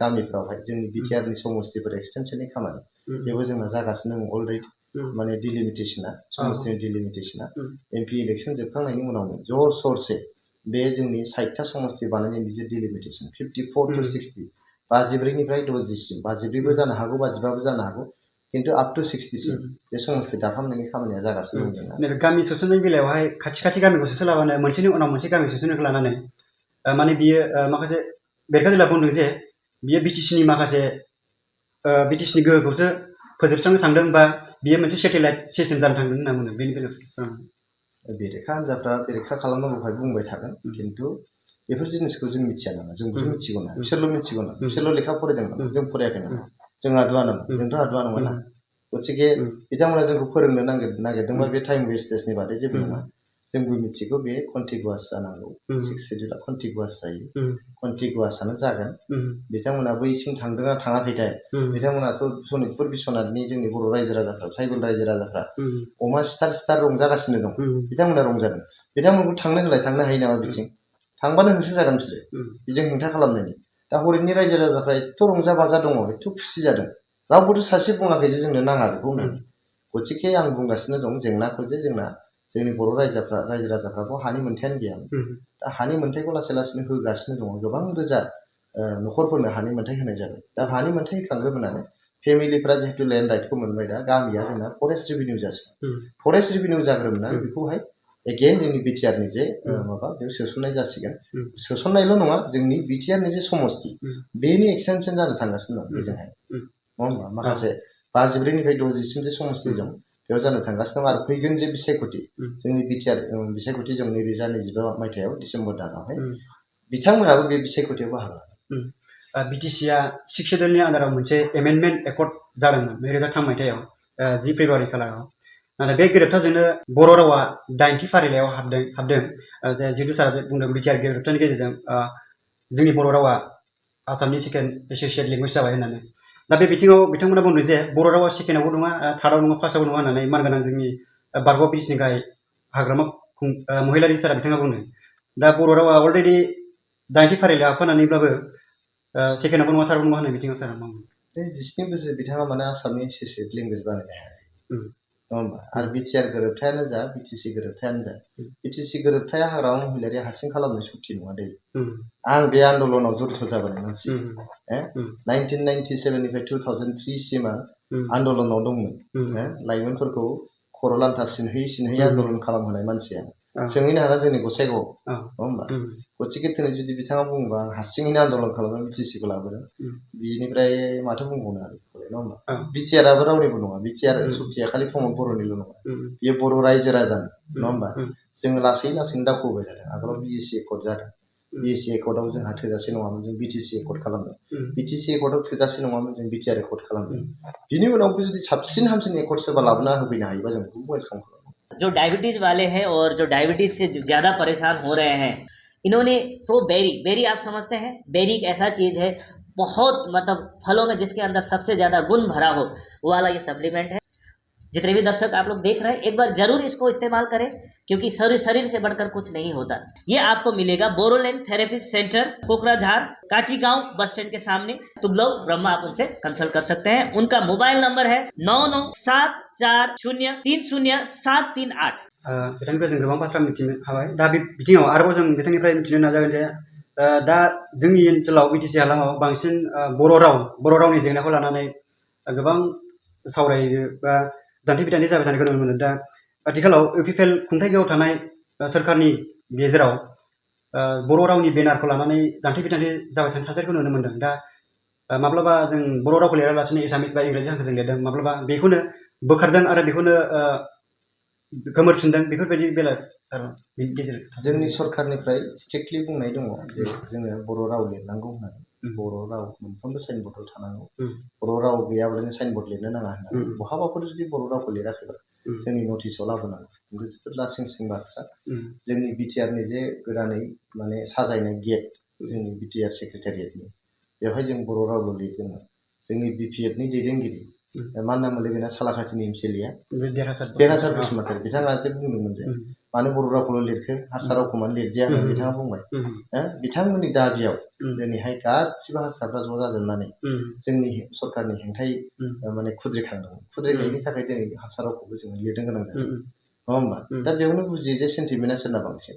गामिफ्रावहाय जोंनि बिटिआरनि समस्तिफोर एक्सटेनसननि खामानि बेबो जोंना जागासिनो दं अलरेडि माने डिलिमिटेसना समस्तिनि डिलिमिटेसना MP इलेक्सन जोबखांनायनि उनावनो जर सरसे बे जोंनि 60टा समस्ति बानायनायनि जे डिलिमिटेसन 54 to 60 54निफ्राय 60सिम 54बो जानो हागौ 55बो जानो हागौ किन्तु आप टु 60सिम बे समस्ति दाफामनायनि खामानिया जागासिनो दं जोंना गामि सोसननायनि बेलायावहाय खाथि गामिखौ सोसनलाबानो मोनसेनि उनाव मोनसे गामि सोसननायखौ लानानै माने बियो माखासे बेरखांजोला बुंदों जे बियो बिटिसिनि माखासे बिटिसिनि गोहोखौसो फोजोबस्रांनो थांदों बा बियो मोनसे सेटेलाइट सिस्टेम जानो थांदों होनना बुंदों बेनि बेलायाव बेरेखा हान्जाफ्रा बेरेखा खालामनांगौखाय बुंबाय थागोन किन्तु बेफोर जिनिसखौ जों मिथिया नामा जोंबो मिथिगौ ना बिसोरल' मिथिगौ ना बिसोरल' लेखा फरायदों नामा जों फरायाखै नामा जों आदुवा नामा जोंथ' आदुवा नङा ना गतिके बिथांमोना जोंखौ फोरोंनो नागिरदोंबा बे टाइम वेस्टेजनि बादै जेबो नङा जोंबो मिथिगौ बे कन्टिगुवास जानांगौ 6 सिडिउला कन्टिगुवास जायो कन्टिगुवासआनो जागोन बिथांमोना बैसिम थांदोंना थाङाखैथाय बिथांमोनाथ' सनितपुर बिश्वनाथनि जोंनि बर' रायजो राजाफ्रा ट्राइबेल रायजो राजाफ्रा अमा सिथार रंजागासिनो दं बिथांमोना रंजादों बिथांमोनखौ थांनो होलाय थांनो हायो नामा बिथिं थांबानो होसो जागोन बिसोरो बिजों हेंथा खालामनायनि दा हरैनि रायजो राजाफ्रा एथ' रंजा बाजा दङ एथ' खुसि जादों रावबोथ' सासे बुङाखै जे जोंनो नाङा बेखौ होननानै गथिखे आं बुंगासिनो दं जेंनाखौ जे जोंना जोंनि बर' रायजो राजाफ्राबो हानि मोन्थायानो गैयामोन दा हानि मोन्थायखौ लासै लासैनो होगासिनो दङ गोबां रोजा न'खरफोरनो हानि मोन्थाय होनाय जाबाय दा हानि मोन्थाय होखांग्रोमोनानै फेमिलिफ्रा जिहेतु लेन्ड राइटखौ मोनबाय दा गामिया जोंना फरेस्ट रेभिनिउ जासिगोन फरेस्ट रेभिनिउ जाग्रोमोनानै बेखौहाय एगेइन जोंनि बिटिआरनि जे माबा बेयाव सोसननाय जासिगोन सोसननायल' नङा जोंनि बिटिआरनि जे समस्ति बेनि एक्सटेनसन जानो थांगासिनो दं बेजोंहाय नङा होमबा माखासे 54निफ्राय 60सिम जे समस्ति दं बेयाव जानो थांगासिनो दं आरो फैगोन जे बिसायख'थि जोंनि बिटिआर बिसायख'थि जों 2025 मायथाइयाव डिसेम्बर दानावहाय बिथांमोनाबो बे बिसायख'थियाव बाहागो लागोन बिटिसिआ 6 सिडिउलनि आन्दाराव मोनसे एमेन्डमेन्ट एकर्ड जादोंमोन 2003 मायथाइयाव 10 फेब्रुवारि खालाराव नाथाय बे गोरोबथाजोंनो बर' रावा 8थि फारिलाइयाव हाबदों जे जिहेतु सारा बुंदों बिटिआर गोरोबथानि गेजेरजों जोंनि बर' रावा आसामनि सेकेन्ड एस'सियेट लेंगुवेज जाबाय होननानै दा बे बिथिङाव बिथांमोना बुंदों जे बर' रावा सेकेन्डआवबो नङा थार्डआव नङा फार्स्टआवबो नङा होननानै मानगोनां जोंनि बारग' बिटिसिनि गाहाय हाग्रामा महिलारि सारा बिथाङा बुंदों दा बर' रावा अलरेडि 8थि फारिलाइयाव हाबफानानैब्लाबो सेकेन्डआवबो नङा थार्डआवबो नङा होननाय बिथिङाव सारा मा बे 19 बोसोर बिथाङा माने आसामनि एस'सियेट लेंगुवेज बानायनो हायाखै नङा होमबा आरो बिटिआर गोरोबथायानो जा बिटिसि गोरोबथायानो जा बिटिसि गोरोबथाया हाग्रामा महिलारि हारसिं खालामनाय सुक्ति नङा दै आं बे आन्दलनाव जड़ित जाबोनाय मानसि 1997निफ्राय 2003 सिम आं आन्दलनाव दंमोन लाइमोनफोरखौ खर' लान्था सिनहै आन्दलन खालामहोनाय मानसिया सोंहैनो हागोन जोंनि गसाइगावआव नङा होमबा गथिखे दिनै जुदि बिथाङा बुङोबा आं हारसिङैनो आन्दलन खालामनानै बिटिसिखौ लाबोदों बिनिफ्राय माथो बुंबावनो आरो नङा होमबा बिटिआरआबो रावनिबो नङा बिटिआर सुक्तिया खालि प्रमद बर'निल' नङा बेयो बर' रायजो राजानि नङा होमबा जोङो लासै लासैनो दावखोबाय थादों आगोलाव बिएसि एकर्ड जादों बिएसि एकर्डआव जोंहा थोजासे नङामोन जों बिटिसि एकर्ड खालामदों बिटिसि एकर्डआव थोजासे नङामोन जों बिटिआर एकर्ड खालामदों बिनि उनावबो जुदि साबसिन हामसिन एकर्ड सोरबा लाबोना होफैनो हायोबा जों बेखौ वेलकाम खालामो जो डायबिटीज वाले हैं और जो डायबिटीज से ज़्यादा परेशान हो रहे हैं इन्होंने प्रो बेरी आप समझते हैं बेरी एक ऐसा चीज़ है बहुत मतलब फलों में जिसके अंदर सबसे ज़्यादा गुण भरा हो वो वाला ये सप्लीमेंट है जितने भी दर्शक आप लोग देख रहे हैं एक बार जरूर इसको इस्तेमाल करें क्योंकि शरीर से बढ़कर कुछ नहीं होता ये आपको मिलेगा बोरोलैंड थेरेपिस्ट सेंटर कोकराझार काची गांव बस स्टैंड के सामने तुगलक ब्रह्मा आप उनसे कंसल्ट कर सकते हैं उनका मोबाइल नंबर है 9974030738 बिथांनिफ्राय जों गोबां बाथ्रा मिथिनो हाबाय दा बे बिथिङाव आरोबाव जों बिथांनिफ्राय मिथिनो नाजागोन जे दा जोंनि ओनसोलाव बिटिसि हालामाव बांसिन बर' रावनि जेंनाखौ लानानै गोबां सावरायो बा दान्थे बिदान्थे जाबाय थानायखौ नुनो मोनो दा आथिखालाव इउपिपिएल खुंथायगायाव थानाय सोरखारनि गेजेराव बर' रावनि बेनारखौ लानानै दान्थे बिदान्थे जाबाय थानाय थासारिखौ नुनो मोनदों दा माब्लाबा जों बर' रावखौ लिरालासिनो एसामिस बा इंराजि हांखोजों लिरदों माब्लाबा बेखौनो बोखारदों आरो बेखौनो गोमोरफिनदों बेफोरबायदि बेला गेजेर जोंनि सरखारनिफ्राय स्ट्रिक्टलि बुंनाय दङ जे जोङो बर' राव लिरनांगौ होननानै बर' राव मोनफ्रोमबो साइनबर्डआव थानांगौ बर' राव गैयाब्लानो साइनबर्ड लिरनो नाङा होननानै बहाबाफोर जुदि बर' रावखौ लिराखैबा जोंनि नटिसआव लाबोनांगौ जोबोद लासिं बाथ्रा जोंनि बिटिआरनि जे गोदानै माने साजायनाय गेट जोंनि बिटिआर सेक्रेटारियेटनि बेवहाय जों बर' रावल' लिरदोंमोन जोंनि बिपिएफनि दैदेनगिरि मा नाम मोनलाय बेना सालाकाथिनि एमसिएलएआ देरहासार बसुमतारी बिथाङा जे बुंदोंमोन जे मानो बर' रावखौल' लिरखो हारसा रावखौ मानो लिरजाया होननानै बिथाङा बुंबाय बिथांमोननि दाबियाव दिनैहाय गासिबो हारसाफ्रा ज' जाजोबनानै जोंनि सरखारनि हेंथायै माने खुद्रिखांदोंमोन खुद्रिनायनि थाखाय दिनै हारसा रावखौबो जोङो लिरनो गोनां जादों नङा होमबा दा बेयावनो बुजियो जे सेन्टिमेन्टआ सोरना बांसिन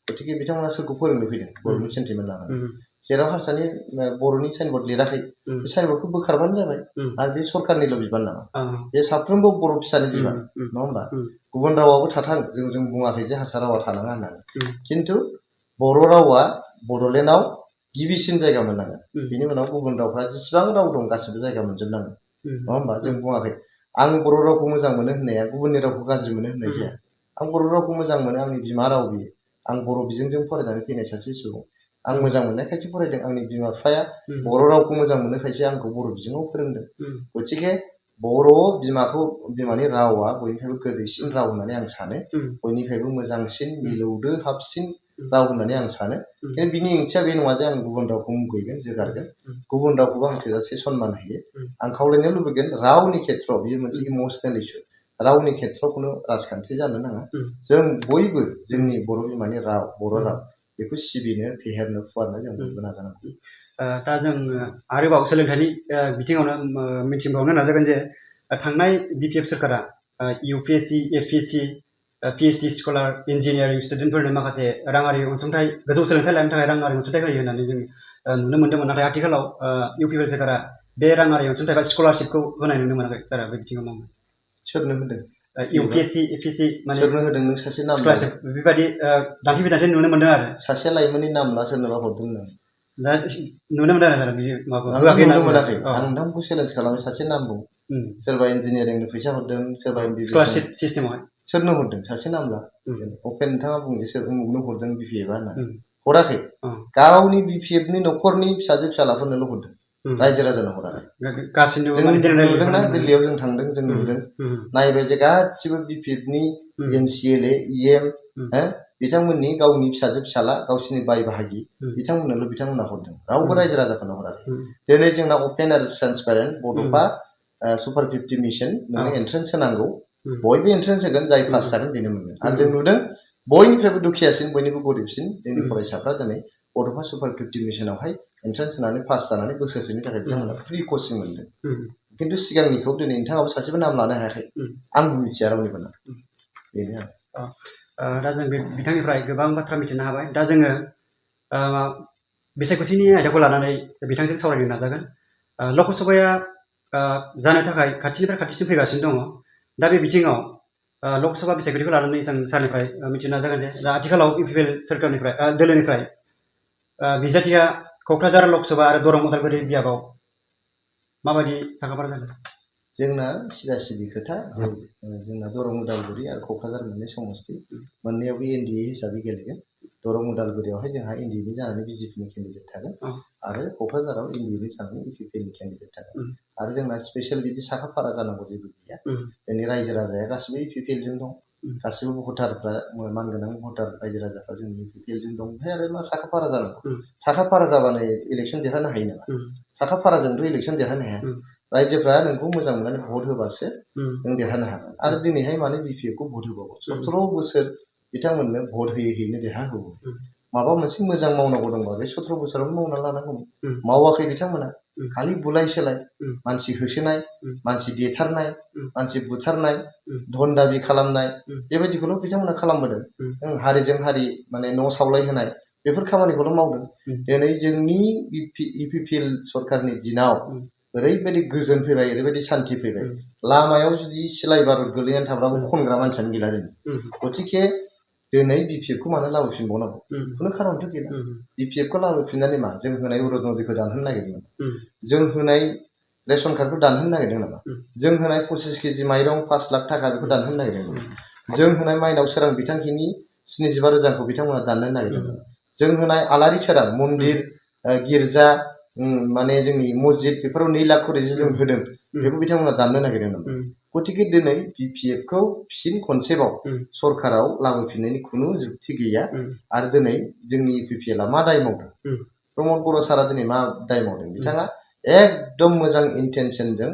गथिखे बिथांमोना सोरखौ फोरोंनो फैदों बर'नि सेन्टिमेन्ट लानानै जेराव हारसानि बर'नि साइनबर्ड लिराखै बे साइनबर्डखौ बोखारबानो जाबाय आरो बे सरखारनिल' बिबान नामा बे साफ्रोमबो बर' फिसानि बिबान नङा होमबा गुबुन रावाबो थाथां जों बुङाखै जे हारसा रावा थानाङा होननानै खिन्थु बर' रावा बड'लेण्डआव गिबिसिन जायगा मोननांगोन बिनि उनाव गुबुन रावफ्रा जेसेबां राव दं गासिबो जायगा मोनजोबनांगोन नङा होमबा जों बुङाखै आं बर' रावखौ मोजां मोनो होननाया गुबुननि रावखौ गाज्रि मोनो होननाय जाया आं बर' रावखौ मोजां मोनो आंनि बिमा राव बियो आं बर' बिजोंजों फरायनानै फैनाय सासे सुबुं आं मोजां मोननायखायसो फरायदों आंनि बिमा बिफाया बर' रावखौ मोजां मोननायखायसो आंखौ बर' बिजोङाव फोरोंदों गथिखे बर' बिमानि रावा बयनिफ्रायबो गोदैसिन राव होननानै आं सानो बयनिफ्रायबो मोजांसिन मिलौदो हाबसिन राव होननानै आं सानो खिन्थु बिनि ओंथिया बे नङा जे आं गुबुन रावखौ मुगैगोन जोगारगोन गुबुन रावखौबो आं थोजासे सनमान होयो आं खावलायनो लुबैगोन रावनि खेथ्रआव बियो मोनसे इमसनेल इसु रावनि खेथ्रआव खुनु राजखान्थि जानो नाङा जों बयबो जोंनि बर' बिमानि राव बर' राव बेखौ सिबिनो फेहेरनो फुवारनो जों बयबो नाजानांगौ दा जों आरोबाव सोलोंथाइनि बिथिङावनो मिथिबावनो नाजागोन जे थांनाय बिपिएफ सोरखारा इउपिएससि एपिएससि पिएइचडि स्कलार इन्जिनियारिं स्टुडेन्टफोरनो माखासे राङारि अनसुंथाइ गोजौ सोलोंथाइ लानो थाखाय राङारि अनसुंथाइ होयो होननानै जों नुनो मोन्दोंमोन नाथाय आथिखालाव इउपिएफ सोरखारा बे राङारि अनसुंथाइ बा स्कलारशिपखौ होनाय नुनो मोनाखै सारा बे बिथिङाव मावो सोरनो होदों इउपिएससि एपिएससि माने सोरनो होदों नों सासे नाम स्कलारशिप बेबायदि दान्थे बिदान्थे नुनो मोन्दों आरो सासे लाइमोननि नाम ला सोरनोबा हरदों होननानै दा नुनो मोनदों आरो सार बियो माबाखौ आं होआखै नुनो मोनाखै आं नोंथांखौ चेलेन्ज खालामो सासे नाम बुं सोरबा इन्जिनियारिंनि फैसा हरदों सोरबा स्कलारशिप सिस्टेमावहाय सोरनो हरदों सासे नाम ला अपेन नोंथाङा बुंदो सोर उमुगनो हरदों बिपिएफआ होननानै हराखै गावनि बिपिएफनि न'खरनि फिसाजो फिसालाफोरनोल' हरदों रायजो राजानो हराखै जों नुदोंना दिल्लीयाव जों थांदों जों नुदों नायबाय जे गासिबो बिपिएफनि एमसिएलए इएम बिथांमोननि गावनि फिसाजो फिसाला गावसिनि बाय बाहागि बिथांमोननोल' बिथांमोना हरदों रावबो रायजो राजाफोरनो हराखै दिनै जोंना अपेन आरो ट्रान्सपेरेन्ट बड'फा सुपार 50 मिशन नोङो एन्ट्रेन्स होनांगौ बयबो एन्ट्रेन्स होगोन जाय पास जागोन बेनो मोनगोन आरो जों नुदों बयनिफ्रायबो दुखियासिन बयनिबो गरिबसिन जोंनि फरायसाफ्रा दिनै बड'फा सुपार 50 मिशनावहाय एन्ट्रेन्स होनानै पास जानानै बोसोरसेनि थाखाय बिथांमोना फ्रि कचिं मोनदों खिन्थु सिगांनिखौ दिनै नोंथाङाबो सासेबो नाम लानो हायाखै आंबो मिथिया रावनिबो नाम बेनो आरो दा जों बे बिथांनिफ्राय गोबां बाथ्रा मिथिनो हाबाय दा जोङो बिसायख'थिनि आयदाखौ लानानै बिथांजों सावरायनो नाजागोन लकसभाया जानो थाखाय खाथिनिफ्राय खाथिसिन फैगासिनो दङ दा बे बिथिङाव लकसभा बिसायख'थिखौ लानानै जों सारनिफ्राय मिथिनो नाजागोन जे दा आथिखालाव इउपिपिएल सोरखारनिफ्राय दोलोनिफ्राय बिजाथिया क'क्राझार लकसभा आरो दरं उदालगुरि बियाबाव माबायदि साखाफारा जागोन जोंना सिदा सिदि खोथा जोंना दरं उदालगुरि आरो क'क्राझार मोननै समस्ति मोननैयावबो एनडिए हिसाबै गेलेगोन दरं उदालगुरियावहाय जोंहा एनडिएनि जानानै बिजेपिनि केन्डिडेट थागोन आरो क'क्राझाराव एनडिएनि जानानै इउपिपिएलनि केन्डिडेट थागोन आरो जोंना स्पेसियेल बिदि साखाफारा जानांगौ जेबो गैया जोंनि रायजो राजाया गासिबो इउपिपिएलजों दं गासिबो भटारफ्रा मानगोनां भटार रायजो राजाफ्रा जोंनि इउपिपिएलजों दं ओमफ्राय आरो मा साखाफारा जानांगौ साखाफारा जाबानो इलेक्सन देरहानो हायो नामा साखाफाराजोंथ' इलेक्सन देरहानो हाया रायजोफ्रा नोंखौ मोजां मोननानै भट होबासो नों देरहानो हागोन आरो दिनैहाय मानो बिपिएफखौ भट होबावो 17 बोसोर बिथांमोननो भट होयै होयैनो देरहाहोबावो माबा मोनसे मोजां मावनांगौ दंबा बे 17 बोसोरावनो मावना लानांगौमोन मावाखै बिथांमोना खालि बुलाय सोलाय मानसि होसोनाय मानसि देथारनाय मानसि बुथारनाय धन दाबि खालामनाय बेबायदिखौल' बिथांमोना खालामबोदों हारिजों हारि माने न' सावलाय होनाय बेफोर खामानिखौल' मावदों दिनै जोंनि इउपिपिएल सरकारनि दिनाव ओरैबायदि गोजोन फैबाय ओरैबायदि सान्थि फैबाय लामायाव जुदि सिलाइ बारुद गोलैनानै थाब्लाबो खनग्रा मानसियानो गैला दिनै गतिके दिनै बिपिएफखौ मानो लाबोफिनबावनांगौ खुनु खारनथ' गैला बिपिएफखौ लाबोफिननानै मा जों होनाय अरुनदयखौ दानहोनो नागिरदों जों होनाय रेशन कार्डखौ दानहोनो नागिरदों नामा जों होनाय 25 केजि माइरं 5 लाख थाखा बेखौ दानहोनो नागिरदों जों होनाय माइनाव सोरां बिथांखिनि 75 रांखौ बिथांमोना दाननो नागिरदों जों होनाय आलारि सोरां मन्दिर गिर्जा माने जोंनि मस्जिद बेफोराव 2 लाख खरिसो जों होदों बेखौ बिथांमोना दाननो नागिरदों नामा गतिके दिनै बिपिएफखौ फिन खनसेबाव सरकाराव लाबोफिननायनि खुनु जुक्ति गैया आरो दिनै जोंनि इउपिपिएलआ मा दाय मावदों प्रमद बर' सारा दिनै मा दाय मावदों बिथाङा एकदम मोजां इन्टेनसनजों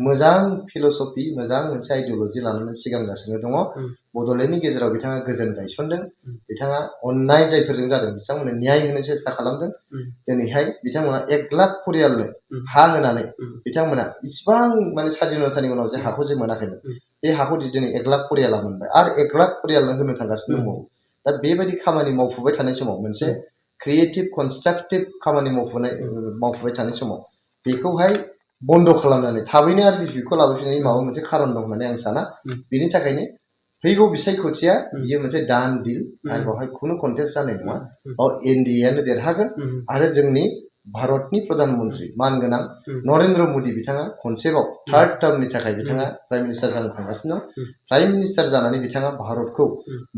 मोजां फिलसफि मोजां मोनसे आइडिअलजि लानानै सिगांगासिनो दङ बड'लेण्डनि गेजेराव बिथाङा गोजोन गायसनदों बिथाङा अननाय जायफोरजों जादों बिथांमोननो न्याय होनो सेस्था खालामदों दिनैहाय बिथांमोना 1 लाख परियालनो हा होनानै बिथांमोना इसिबां माने स्वाधीनतानि उनाव जे हाखौ जे मोनाखैमोन बे हाखौ दिनै 1 लाख परियाला मोनबाय आरो 1 लाख परियालनो होनो थांगासिनो दंबावो दा बेबायदि खामानि मावफुबाय थानाय समाव मोनसे क्रिएटिभ कनस्ट्राक्टिभ खामानि मावफुबाय थानाय समाव बेखौहाय बन्द खालामनानै थाबैनो आरो बिपिएफखौ लाबोफिननायनि माबा मोनसे खारन दं होननानै आं साना बेनि थाखायनो फैगौ बिसायख'थिया बियो मोनसे डान डिल आरो बेवहाय खुनु कन्टेस्ट जानाय नङा एनडिएआनो देरहागोन आरो जोंनि भारतनि प्रधान मन्त्रि मानगोनां नरेन्द्र मदि बिथाङा खनसेबाव 3rd टार्मनि थाखाय बिथाङा प्राइम मिनिस्टार जानो थांगासिनो दं प्राइम मिनिस्टार जानानै बिथाङा भारतखौ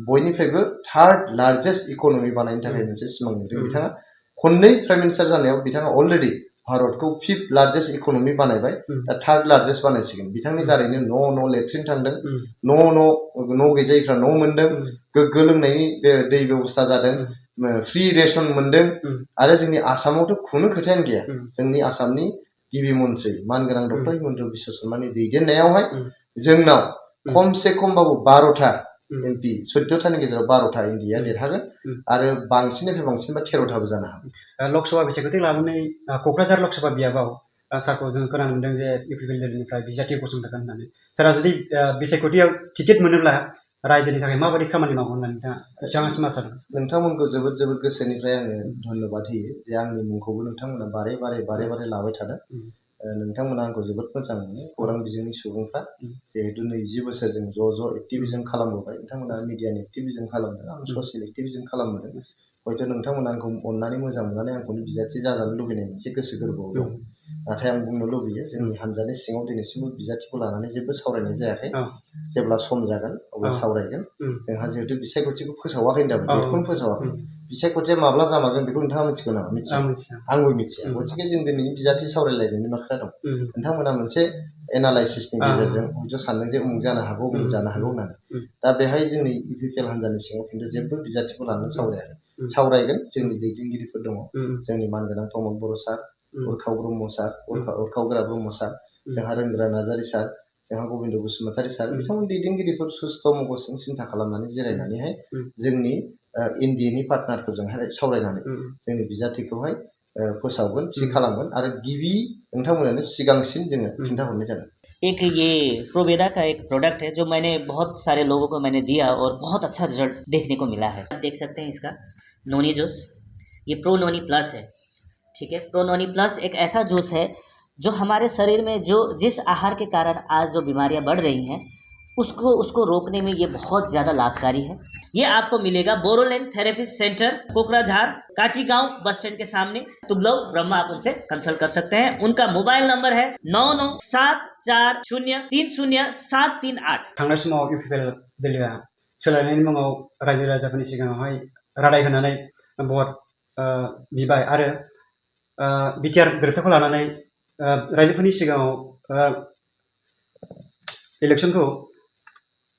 बयनिफ्रायबो 3rd लार्जेस्ट इक'नमि बानायनो थाखाय मोनसे सिमां नुदों बिथाङा खननै प्राइम मिनिस्टार जानायाव बिथाङा अलरेडि भारतखौ 5th लार्जेस्ट इकनमि बानायबाय दा 3rd लार्जेस्ट बानायसिगोन बिथांनि दारैनो न' लेट्रिन थांदों न' गैजायिफ्रा न' मोनदों गोग्गो लोंनायनि दै बेबस्था जादों फ्रि रेशन मोनदों आरो जोंनि आसामावथ' खुनु खोथायानो गैया जोंनि आसामनि गिबि मन्थ्रि मानगोनां डक्टर हिमन्त बिश्व शर्मानि दैदेननायावहाय जोंनाव खमसे खमबाबो 12था एमपि 14थानि गेजेराव 12था इन्डिया देरहागोन आरो बांसिननिफ्राय बांसिनबा 13थाबो जानो हागौ लकसभा बिसायख'थि लानानै क'क्राझार लकसभा बियाबाव सारखौ जों खोनानो मोनदों जे इउपिपिएलनिफ्राय बिजाथि गसंथागोन होननानै सारा जुदि बिसायख'थियाव टिकेट मोनोब्ला रायजोनि थाखाय माबायदि खामानि मावगोन होननानै नोंथाङा एसेबां मा सानो नोंथांमोनखौ जोबोद जोबोद गोसोनिफ्राय आङो धन्यबाद होयो जे आंनि मुंखौबो नोंथांमोना बारे बारे लाबाय थादों नोंथांमोना आंखौ जोबोद मोजां मोनो खौरां बिजोंनि सुबुंफ्रा जिहेतु 20 बोसोर जों ज' एक्टिभिजम खालामबोबाय नोंथांमोना मिडियानि एक्टिभिजम खालामदों आं ससियेल एक्टिभिजम खालामबोदों हयथ' नोंथांमोना आंखौ अननानै मोजां मोननानै आंखौनो बिजाथि जाजानो लुबैनाय मोनसे गोसो गोरबोआव दं नाथाय आं बुंनो लुबैयो जोंनि हानजानि सिङाव दिनैसिमबो बिजाथिखौ लानानै जेबो सावरायनाय जायाखै जेब्ला सम जागोन अब्ला सावरायगोन जोंहा जिहेतु बिसायख'थिखौ फोसावाखै होनदों बेखौनो फोसावाखै बिसायख'थिया माब्ला जामारगोन बेखौ नोंथाङा मिथिगौ नामा मिथिया आंबो मिथिया गथिखे जों दिनैनि बिजाथि सावरायलायनायनि मा खोथा दं नोंथांमोना मोनसे एनालाइसिसनि गेजेरजों हयथ' सानदों जे उमुक जानो हागौ होननानै दा बेहाय जोंनि इउपिपिएल हानजानि सिङाव खिन्थु जेबो बिजाथिखौ लानानै सावरायाखै सावरायगोन जोंनि दैदेनगिरिफोर दङ जोंनि मानगोनां प्रमद बर' सार उरखाव ब्रह्म सार उरखाव गोरा ब्रह्म सार जोंहा रोंगोरा नार्जारि सार जोंहा गबिन्द बसुमतारी सार बिथांमोन दैदेनगिरिफोर सुस्थ' मगजजों सिन्था खालामनानै जिरायनानैहाय जोंनि एनडिएनि पार्टनारफोरजोंहाय सावरायनानै जोंनि बिजाथिखौहाय फोसावगोन थि खालामगोन आरो गिबि नोंथांमोनानो सिगांसिन जोङो खिन्थाहरनाय जागोन एक ये प्रोवेदा का एक प्रोडक्ट है जो मैंने बहुत सारे लोगों को मैंने दिया और बहुत अच्छा रिजल्ट देखने को मिला है आप देख सकते हैं इसका नोनी जूस ये प्रो नोनी प्लस है ठीक है प्रो नोनी प्लस एक ऐसा जूस है जो हमारे शरीर में जो जिस आहार के कारण आज जो बीमारियां बढ़ रही हैं उसको रोकने में ये बहुत ज़्यादा लाभकारी है ये आपको मिलेगा बोरोलैंड थेरेपी सेंटर कोकराझार काची गांव बस स्टैंड के सामने तुगलव ब्रह्मा आप उनसे कंसल्ट कर सकते हैं उनका मोबाइल नंबर है 9974030738 थांनाय समाव इउपिपिएल दिल्लीआ सोलायनायनि मुङाव रायजो राजाफोरनि सिगाङावहाय रादाय होनानै भट बिबाय आरो बिटिआर गोरोबथाखौ लानानै रायजोफोरनि सिगाङाव इलेक्सनखौ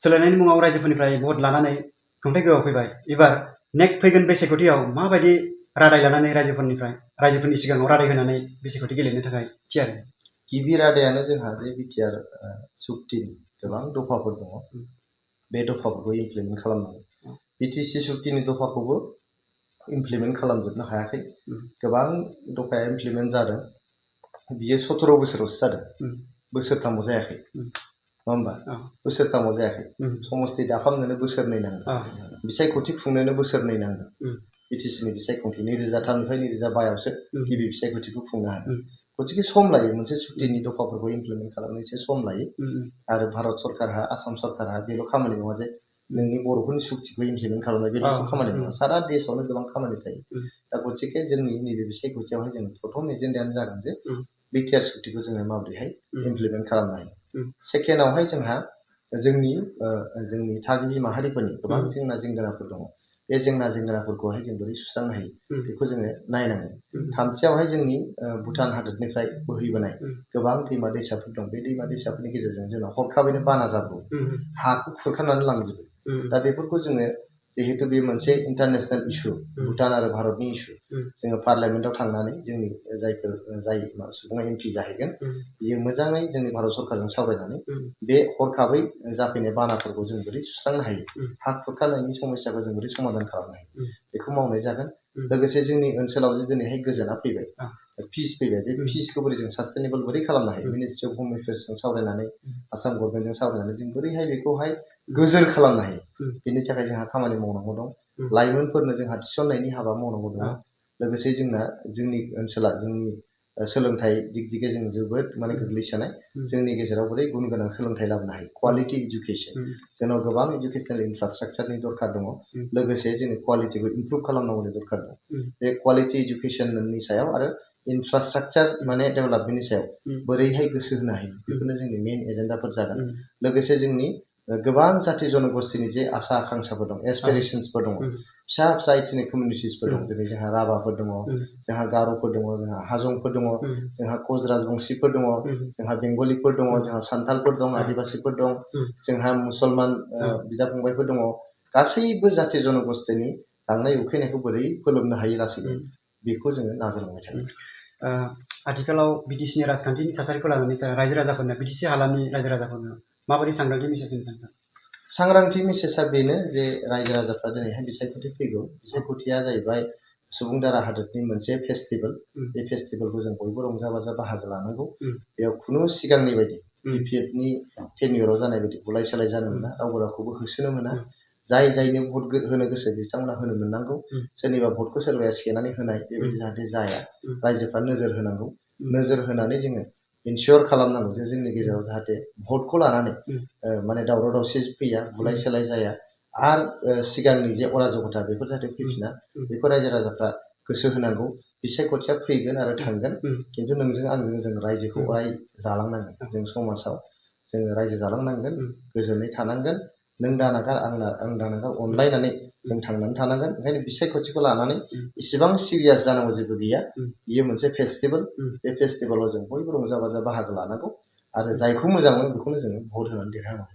सोलायनायनि मुङाव रायजोफोरनिफ्राय भट लानानै खुंथाय गोहोआव फैबाय एबार नेक्स्ट फैगोन बिसायख'थियाव माबायदि रादाय लानानै रायजोफोरनि सिगाङाव रादाय होनानै बिसायख'थि गेलेनो थाखाय थियारि गिबि रादायानो जोंहा जे बिटिआर सुक्तिनि गोबां दफाफोर दङ बे दफाफोरखौ इमप्लिमेन्ट खालामनांगौ बिटिसि सुक्तिनि दफाखौबो इमप्लिमेन्ट खालामजोबनो हायाखै गोबां दफाया इमप्लिमेन्ट जादों बियो 17 बोसोरावसो जादों बोसोरथामाव जायाखै नङा होमबा बोसोरथामाव जायाखै समस्ति दाफामनोनो बोसोरनै नांदों बिसायख'थि खुंनोनो बोसोरनै नांदों बिटिसिनि बिसायख'थि 2003निफ्राय 2005आवसो गिबि बिसायख'थिखौ खुंनो हादों गथिखे सम लायो मोनसे सुक्तिनि दफाफोरखौ इमप्लिमेन्ट खालामनो एसे सम लायो आरो भारत सरकारहा आसाम सरकारहा बेल' खामानि नङा जे नोंनि बर'फोरनि सुक्तिखौ इमप्लिमेन्ट खालामनाय बेल' खामानि नङा सारा देशआवनो गोबां खामानि थायो दा गथिखे जोंनि नैबे बिसायख'थियावहाय जों प्रथम एजेन्डायानो जागोन जे बिटिआर सुक्तिखौ जोङो माबोरैहाय इमप्लिमेन्ट खालामनो हायो सेकेन्डआवहाय जोंहा जोंनि थागिबि माहारिफोरनि गोबां जेंना जेंगोनाफोर दङ बे जेंना जेंगोनाफोरखौहाय जों बोरै सुस्रांनो हायो बेखौ जोङो नायनांगोन थामथियावहाय जोंनि भुटान हादोरनिफ्राय बोहैबोनाय गोबां दैमा दैसाफोर दं बे दैमा दैसाफोरनि गेजेरजों जोंनाव हरखाबैनो बाना जाब्रबो हाखौ खुरखानानै लांजोबो दा बेफोरखौ जोङो जिहेतु बे मोनसे इन्टारनेसनेल इस्यु भुटान आरो भारतनि इस्यु जोङो पार्लियामेन्टआव थांनानै जोंनि जाय सुबुङा एमपि जाहैगोन बियो मोजाङै जोंनि भारत सरकारजों सावरायनानै बे हरखाबै जाफैनाय बानाफोरखौ जों बोरै सुस्रांनो हायो हा खुरखानायनि समस्याखौ जों बोरै समाधान खालामनो हायो बेखौ मावनाय जागोन लोगोसे जोंनि ओनसोलाव जे दिनैहाय गोजोना फैबाय पिस फैबाय बे पिसखौ बोरै जों सास्टेनेबल बोरै खालामनो हायो मिनिस्ट्रि अफ हम एफेयार्सजों सावरायनानै आसाम गभर्नमेन्टजों सावरायनानै जों बोरैहाय बेखौहाय गोजोर खालामनो हायो बेनि थाखाय जोंहा खामानि मावनांगौ दं लाइमोनफोरनो जोंहा थिसननायनि हाबा मावनांगौ दङ लोगोसे जोंनि ओनसोला जोंनि सोलोंथाइ दिगे जों जोबोद माने गोग्लैसोनाय जोंनि गेजेराव बोरै गुन गोनां सोलोंथाइ लाबोनो हायो क्वालिटि इडुकेसन जोंनाव गोबां इडुकेसनेल इनफ्रास्ट्राक्चारनि दरकार दङ लोगोसे जोंनि क्वालिटिखौ इमप्रुभ खालामनांगौनि दरकार दं बे क्वालिटि इडुकेसननि सायाव आरो इनफ्रास्ट्राक्चार माने डेभेलपमेन्टनि सायाव बोरैहाय गोसो होनो हायो बेफोरनो जोंनि मेइन एजेन्डाफोर जागोन लोगोसे जोंनि गोबां जाथि जनगोष्ठीनि जे आसा आकांक्षाफोर दं, एसपिरेशन्सफोर दङ, फिसा फिसा इथनिक कमिउनिटिसफोर दं, जेरै जोंहा राभाफोर दङ, जोंहा गार'फोर दङ, जोंहा हाजंफोर दङ, जोंहा कच राजबंशीफोर दङ, जोंहा बेंगलिफोर दङ, जोंहा सान्थालफोर दं, आदिबासिफोर दं, जोंहा मुसलमान बिदा फंबायफोर दङ। गासैबो जाथि जनगोष्ठीनि गांनाय उखैनायखौ बोरै फोलोमनो हायो लासैनो बेखौ जोङो नाजालांबाय थागोन। आथिखालाव बिटिसिनि राजखान्थिनि थासारिखौ लानानै रायजो राजाफोरनो, बिटिसि हालामनि रायजो राजाफोरनो माबायदि सांग्रांथि मेसेज होनो सानदों? सांग्रांथि मेसेजआ बेनो जे रायजो राजाफ्रा दिनैहाय बिसायख'थि फैगौ। बिसायख'थिया जाहैबाय सुबुं दारा हादोरनि मोनसे फेस्टिभेल। बे फेस्टिभेलखौ जों बयबो रंजा बाजा बाहागो लानांगौ। बेयाव खुनु सिगांनि बायदि बिपिएफनि टेन्युराव जानाय बायदि बुलाय सोलाय जानो मोना, रावबो रावखौबो होसोनो मोना। जाय जायनो भट होनो गोसो बिथांमोना होनो मोननांगौ। सोरनिबा भटखौ सोरबाया सेनानै होनाय बेबायदि जाहाथे जाया, रायजोफ्रा नोजोर होनांगौ। नोजोर होनानै जोङो इनसियर खालामनांगौ जे जोंनि गेजेराव जाहाथे भटखौ लानानै माने दावराव दावसि फैया, बुलाय सोलाय जाया, आरो सिगांनि जे अराजकता बेफोर जाहाथे फैफिना, बेखौ रायजो राजाफ्रा गोसो होनांगौ। बिसायख'थिया फैगोन आरो थांगोन, खिन्थु नोंजों आंजों जों रायजोखौ अराय जालांनांगोन। जों समाजाव जोङो रायजो जालांनांगोन, गोजोनै थानांगोन। नों दानागार आं दानागार अनलायनानै जों थांनानै थानांगोन। ओंखायनो बिसायख'थिखौ लानानै इसेबां सिरियास जानांगौ जेबो गैया। बियो मोनसे फेस्टिभेल। बे फेस्टिभेलाव जों बयबो रंजा बाजा बाहागो लानांगौ आरो जायखौ मोजां मोनो बेखौनो जोङो भट होनानै देरहानांगौ।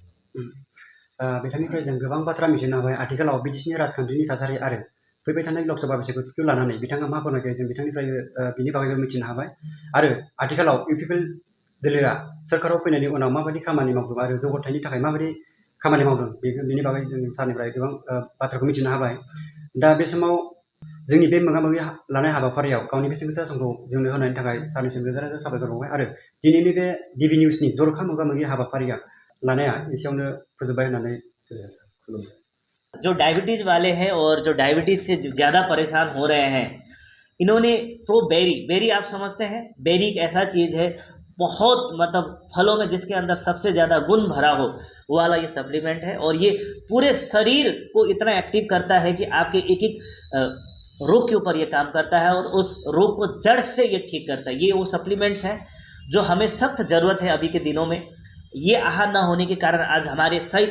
बिथांनिफ्राय जों गोबां बाथ्रा मिथिनो हाबाय। आथिखालाव बिटिसिनि राजखान्थिनि थासारि आरो फैबाय थानाय लोकसभा बिसायख'थिखौ लानानै बिथाङा मा फोरमायगोन जों बिथांनिफ्रायबो बिनि बागैबो मिथिनो हाबाय। आरो आथिखालाव इउपिपिएल दोलोआ सोरखाराव फैनायनि उनाव माबायदि खामानि मावदों आरो जौगाथायनि थाखाय माबायदि खामानि मावदों बिनि बागै जों सारनिफ्राय गोबां बाथ्राखौ मिथिनो हाबाय। दा बे समाव जोंनि बे मोगा मोगि लानाय हाबाफारियाव गावनि बेसेन गोसा समखौ जोंनो होनायनि थाखाय सारनिसिम रोजा रोजा साबायखर बावबाय। आरो दिनैनि बे डिबि निउसनि जर'खा मोगा मोगि हाबाफारिया लानाया एसेयावनो फोजोबबाय होननानै खुलुमबाय। जो डायबिटीज वाले हैं और जो डायबिटीज से ज़्यादा परेशान हो रहे हैं, इन्होंने प्रो बेरी आप समझते हैं, बेरी एक ऐसा चीज़ है बहुत मतलब फलों में जिसके अंदर सबसे ज़्यादा गुण भरा हो वो वाला ये सप्लीमेंट है। और ये पूरे शरीर को इतना एक्टिव करता है कि आपके एक एक रोग के ऊपर ये काम करता है और उस रोग को जड़ से ये ठीक करता है। ये वो सप्लीमेंट्स हैं जो हमें सख्त ज़रूरत है अभी के दिनों में। ये आहार ना होने के कारण आज हमारे सही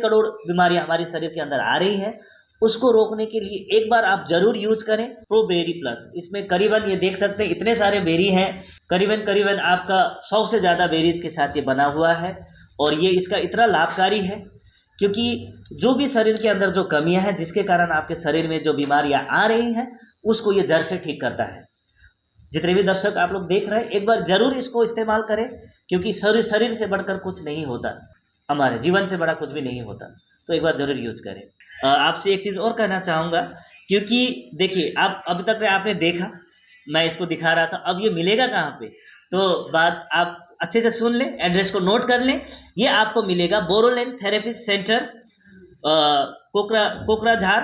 करोड़ बीमारियां हमारे शरीर के अंदर आ रही हैं। उसको रोकने के लिए एक बार आप जरूर यूज करें प्रो बेरी प्लस। इसमें करीबन ये देख सकते हैं इतने सारे बेरी हैं, करीबन आपका 100 से ज़्यादा बेरीज के साथ ये बना हुआ है। और ये इसका इतना लाभकारी है क्योंकि जो भी शरीर के अंदर जो कमियां हैं जिसके कारण आपके शरीर में जो बीमारियां आ रही हैं उसको ये जड़ से ठीक करता है। जितने भी दर्शक आप लोग देख रहे हैं एक बार जरूर इसको इस्तेमाल करें क्योंकि शरीर से बढ़कर कुछ नहीं होता, हमारे जीवन से बड़ा कुछ भी नहीं होता। तो एक बार जरूर यूज करें। आपसे एक चीज़ और कहना चाहूँगा क्योंकि देखिए आप अभी तक आपने देखा, मैं इसको दिखा रहा था, अब ये मिलेगा कहाँ पे, तो बात आप अच्छे से सुन लें, एड्रेस को नोट कर लें। ये आपको मिलेगा बोरोलैंड थेरेपी सेंटर, कोकराझार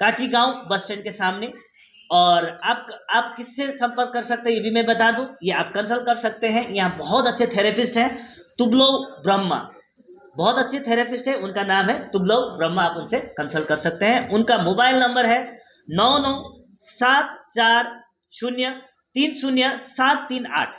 काची गांव बस स्टैंड के सामने। और आप किससे संपर्क कर सकते हैं ये भी मैं बता दूं, ये आप कंसल्ट कर सकते हैं। यहाँ बहुत अच्छे थेरेपिस्ट हैं, तुबलव ब्रह्मा, बहुत अच्छे थेरेपिस्ट हैं, उनका नाम है तुबलव ब्रह्मा। आप उनसे कंसल्ट कर सकते हैं। उनका मोबाइल नंबर है 9974030738।